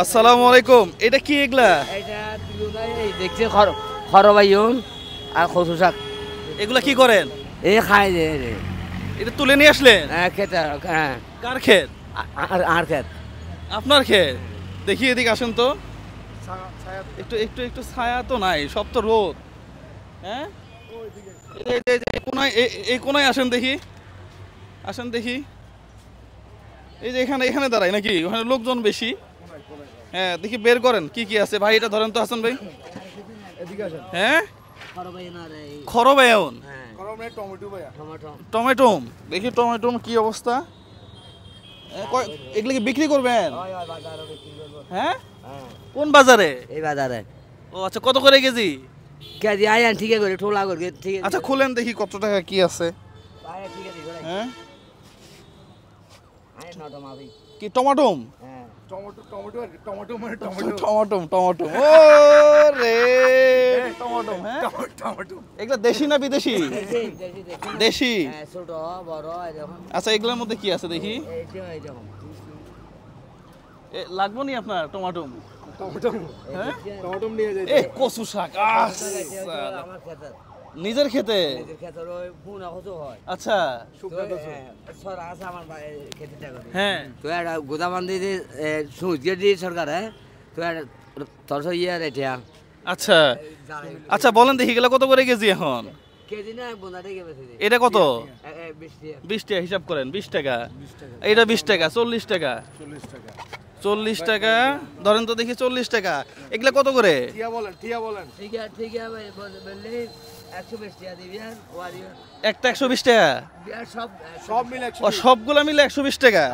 আসসালামু আলাইকুম। এটা কি এগুলা? এটা এই দেখছি খরবাইন আর কচু শাক। এগুলা কি করেন? এই খাই দে এটা তুলে নিয়ে আসলেন? খেতে হ্যাঁ। কার ক্ষেত? আর খেত আপনার ক্ষেত। দেখি এদিকে আসেন তো। একটু একটু একটু ছায়া তো নাই, সব তো রোদ। হ্যাঁ, এই কোনায় আসেন দেখি, আসেন দেখি। এই যে এখানে এখানে দাঁড়াই নাকি? ওখানে লোকজন বেশি। হ্যাঁ, দেখি বের করেন কি কি আছে। ভাই এটা ধরেন তো হাসান ভাই। হ্যাঁ, খরবায়ন, টমেটো। দেখি টমেটো কি অবস্থা। এগুলো কি বিক্রি করবেন? হ্যাঁ, কোন বাজারে? এই বাজারে। ও আচ্ছা, কত করে কেজি? কেজি আইন ঠিক করে ঠোলা করে ঠিক আছে। আচ্ছা খুলেন দেখি কত টাকা কি আছে। হ্যাঁ, কি টমাটোম? টমাটোম টমাটো। ও রে, টমাটোম। হ্যাঁ, এগুলা দেশি না বিদেশি? দেশি। ছোট বড় এরকম। আচ্ছা এগুলোর মধ্যে কি আছে দেখি। লাগবো নি আপনার টমাটোম? কচু শাক নিজের খেতে? আচ্ছা হ্যাঁ, তো একটা গোদাবান্ধি সুজিয়ে দিয়ে সরকার তো তোর ইয়ে রেটিয়া। আচ্ছা আচ্ছা বলেন দেখি গেলে কত করে কেজি এখন? কেজি না বোনাটা কে বেশি? এটা কত? 20 টাকা হিসাব করেন। 20 টাকা, এটা 20 টাকা, 40 টাকা, 40 টাকা ধরেন তো দেখি। 40 টাকা। এগুলা কত করে? ঠিক আছে ঠিক আছে বললে 120 টাকা দিবি আর একটা 120 টাকা। সব মিলে ও সবগুলা মিলে 120 টাকা।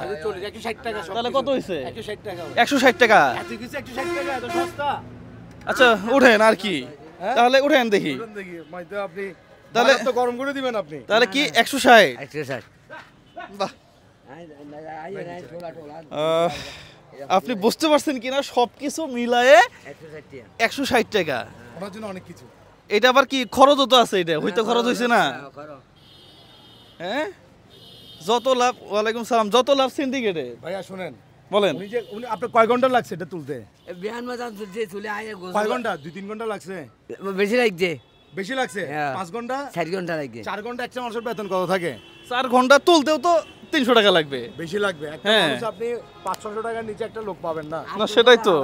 160 টাকা। তাহলে কত হইছে? 160 টাকা। 160 টাকা। এত সস্তা। আচ্ছা উঠেন আর কি, তাহলে উঠেন দেখি। আপনি তাহলে তো গরম করে দিবেন আপনি। তাহলে কি 160? 160। বাহ, আপনি বুঝতে পারছেন কিনা সবকিছু মিলায়ে 160 টাকা। ওনার জন্য অনেক কিছু। এটা আবার কি খরচও তো আছে? এটা হয়তো খরচ হয়েছে না? হ্যাঁ, যত লাভ। ওয়ালাইকুম সালাম। যত লাভ সিন্ডিকেটে। ভাইয়া শুনেন, বলেন। উনি আপনার কয় ঘন্টা লাগছে এটা তুলতে? বিয়ান মাজান যে চলে আয় কয় ঘন্টা? 2-3 ঘন্টা লাগছে? বেশি লাগছে। বেশি লাগছে? 5 ঘন্টা? 4 ঘন্টা লাগছে। 4 ঘন্টা একটা মানুষের বেতন কত থাকে? 4 ঘন্টা তুলতেও তো 300 টাকা লাগবে। বেশি লাগবে। একটা মানুষ আপনি 500 টাকার নিচে একটা লোক পাবেন না। না সেটাই তো।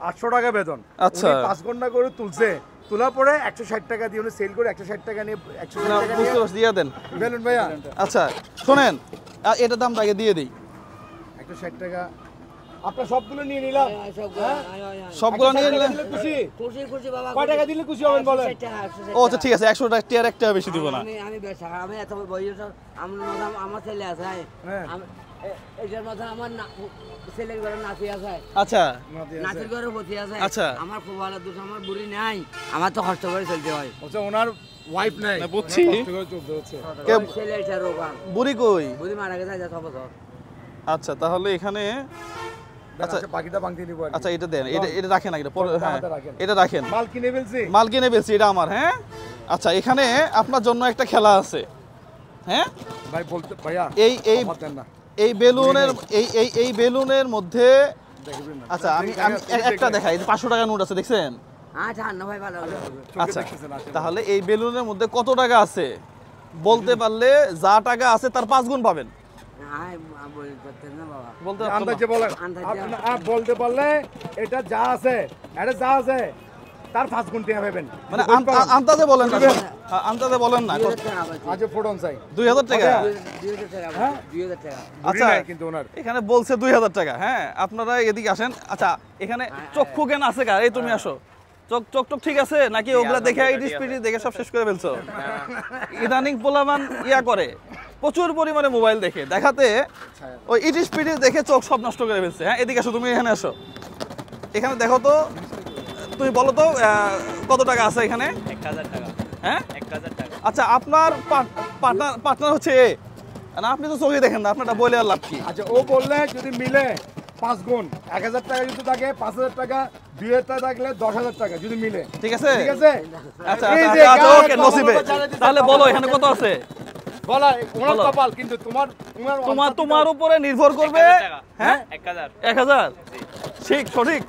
800 টাকা বেতন। আচ্ছা, 5 ঘন্টা করে তুলছে, তোলার পরে 160 টাকা দিয়ে উনি সেল করে 160 টাকা নিয়ে 160 না টাকা বুঝতে পারছি, দিয়ে দেন। বলুন ভাইয়া। আচ্ছা শোনেন, এটা দামটা আগে দিয়ে দিই। 160 টাকা আপনার সবগুলো নিয়ে নিলাম। সবগুলো নিয়ে নিলে খুশি? খুশি খুশি বাবা। কয় টাকা দিলে খুশি হবেন বলেন? ও আচ্ছা ঠিক আছে, 100 টাকা টিয়ার একটা বেশি দিব না। আমি বেশ আমি এত বয়স আমার ছেলে আছে। এটার মধ্যে আমার ছেলের ঘরে নাতি আছে। আচ্ছা, নাতির ঘরে পতি আছে। আচ্ছা, আমার খুব ভালো দুঃখ, আমার বুড়ি নাই, আমার তো কষ্ট করে চলতে হয়। আচ্ছা ওনার ওয়াইফ নাই? না বুঝছি। কষ্ট করে চলতে হচ্ছে। ছেলে এটা রোগা। বুড়ি কই? বুড়ি মারা গেছে 6 বছর। আচ্ছা তাহলে এখানে আচ্ছা বাকিটা ভাঙতে নিব। আচ্ছা এটা দেন, এটা রাখেন আগে পরে। হ্যাঁ এটা রাখেন। মাল কিনে ফেলছি? মাল কিনে ফেলছি, এটা আমার। হ্যাঁ আচ্ছা, এখানে আপনার জন্য একটা খেলা আছে। হ্যাঁ ভাই বলতে ভাইয়া এই এই এই বেলুনের এই বেলুনের মধ্যে। আচ্ছা আমি একটা দেখাই। 500 টাকা নোট আছে, দেখছেন? আচ্ছা না ভাই ভালো। আচ্ছা তাহলে এই বেলুনের মধ্যে কত টাকা আছে বলতে পারলে যা টাকা আছে তার 5 গুণ পাবেন। বলতে আন্দাজে বলেন। বলতে পারলে এটা যা আছে, এটা যা আছে তার 5 গুণ টাকা পাবেন। মানে আন্দাজে বলেন না, আন্দাজে বলেন না। আজ ফোটন চাই 2000 টাকা। 2000 টাকা। 2000 টাকা। আচ্ছা কিন্তু ওনার এখানে বলছে 2000 টাকা। হ্যাঁ আপনারা এদিকে আসেন। আচ্ছা এখানে চক্ষু জ্ঞান আছে কার? এই তুমি আসো। চোখ চোখ টক ঠিক আছে নাকি? ওগুলা দেখে স্পিড দেখে সব শেষ করে ফেলছো? ইদানিং পোলামান ইয়া করে, প্রচুর পরিমাণে মোবাইল দেখে, দেখাতে ওই ইটি স্পিডে দেখে চোখ সব নষ্ট করে ফেলছে। হ্যাঁ এদিকে আসো, তুমি এখানে আসো। এখানে দেখো তো, তুমি বলো তো কত টাকা আছে এখানে? 1000 টাকা। হ্যাঁ 1000 টাকা। আচ্ছা আপনার পার্টনার হচ্ছে এ, না আপনি তো চোখে দেখেন না, আপনারটা বলে আর লাভ কি? আচ্ছা ও বললে যদি মিলে 5 গুণ, 1000 টাকা যদি থাকে 5000 টাকা, 2000 টাকা থাকলে 10000 টাকা যদি মিলে। ঠিক আছে ঠিক আছে। আচ্ছা আচ্ছা ওকে, নসিবে। তাহলে বলো এখানে কত আছে? বলা ওনার কপাল, কিন্তু তোমার তোমার উপরে নির্ভর করবে। হ্যাঁ 1000। 1000। ঠিক সঠিক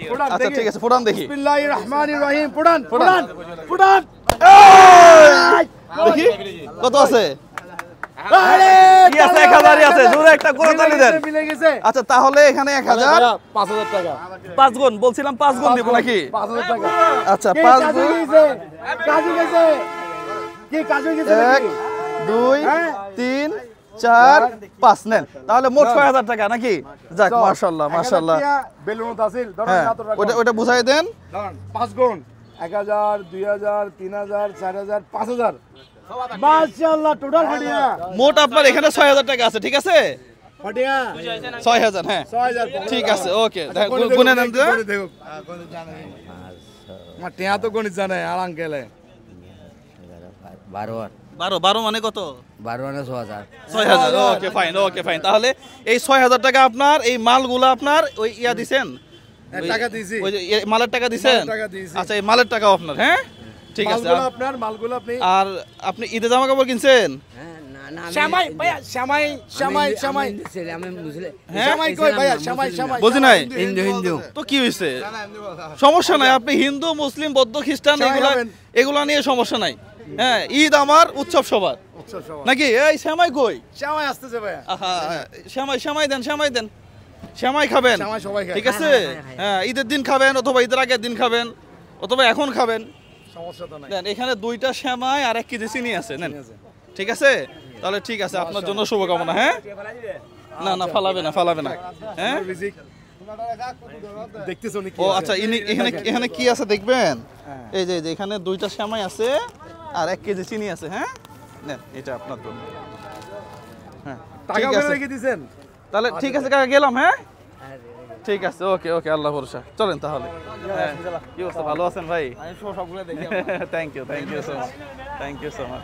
ফুটান আচ্ছা ঠিক আছে ফুটান দেখি বিসমিল্লাহির রহমানির রহিম ফুটান ফুটান ফুটান দেখি কত আছে আরে কি আছে 1000ই আছে জোরে একটা করতালি দেন মিলে গেছে আচ্ছা তাহলে এখানে 1000 5000 টাকা 5 গুণ বলছিলাম 5 গুণ দিব নাকি 5000 টাকা আচ্ছা কে 5 কাজু গুণ গেছে কাজু গেছে কি কাজু গেছে 1 2 3 4 5 নেন তাহলে মোট 6000 টাকা নাকি যাক মাশাআল্লাহ মাশাআল্লাহ বেলুন আছিল ধরুন হ্যাঁ না তো ওটা ওটা বুঝাই দেন ধরুন 5 গুণ 1000 2000 3000 4000 5000 মাশাআল্লাহ টোটাল ফটিয়া মোট আপনার এখানে 6000 টাকা আছে ঠিক আছে ফটিয়া 6000 হ্যাঁ 6000 ঠিক আছে ওকে গুনে নেন তো দেখো মা টিয়া তো গণিত জানে আর আঙ্কেলে 12 মানে কত 12 মানে 6000 6000 ওকে ফাইন তাহলে এই 6000 টাকা আপনার এই মালগুলো আপনার ওই ইয়া দিবেন টাকা দিয়েছি ওই যে মালের টাকা দিবেন মালের টাকা দিয়েছি। আচ্ছা এই মালের টাকাও আপনার হ্যাঁ ঠিক আছে মালগুলো আপনার মালগুলো আপনি আর আপনি ঈদে জামা কাপড় কিনছেন হ্যাঁ না না শ্যামাই ভাইয়া শ্যামাই আমি মুসলিম শ্যামাই কই ভাইয়া শ্যামাই বুঝি নাই হিন্দু হিন্দু তো কি হয়েছে সমস্যা নাই আপনি হিন্দু মুসলিম বৌদ্ধ খ্রিস্টান সবাই এগুলা খাবেন। এগুলা নিয়ে সমস্যা নাই হ্যাঁ ঈদ আমার উৎসব সবার নাকি এই শ্যামাই কই শ্যামাই আসতেছে ভাইয়া আহা শ্যামাই দেন শ্যামাই খাবেন শ্যামাই সবাই খায়। ঠিক আছে হ্যাঁ। হ্যাঁ ঈদের দিন খাবেন অথবা ঈদের আগের দিন খাবেন অথবা এখন খাবেন সমস্যা তো নাই দেন এখানে 2টা শ্যামাই আর 1 কেজি চিনি আছে নেন ঠিক আছে তাহলে ঠিক আছে আপনার জন্য শুভকামনা হ্যাঁ না না ফালাবে না হ্যাঁ রিজিক দেখতেছো নাকি ও আচ্ছা এখানে এখানে কি আছে দেখবেন এই যে এখানে 2টা শ্যামাই আছে আর 1 কেজি চিনি আছে হ্যাঁ নেন এটা আপনার জন্য হ্যাঁ টাকা ঠিক বের আছে রেখে দিবেন তাহলে ঠিক আছে কাকা গেলাম হ্যাঁ ঠিক আছে ওকে আল্লাহ ভরসা চলেন তাহলে হ্যাঁ কি অবস্থা ভালো আছেন ভাই আমি সবগুলো দেখি থ্যাংক ইউ সো মাচ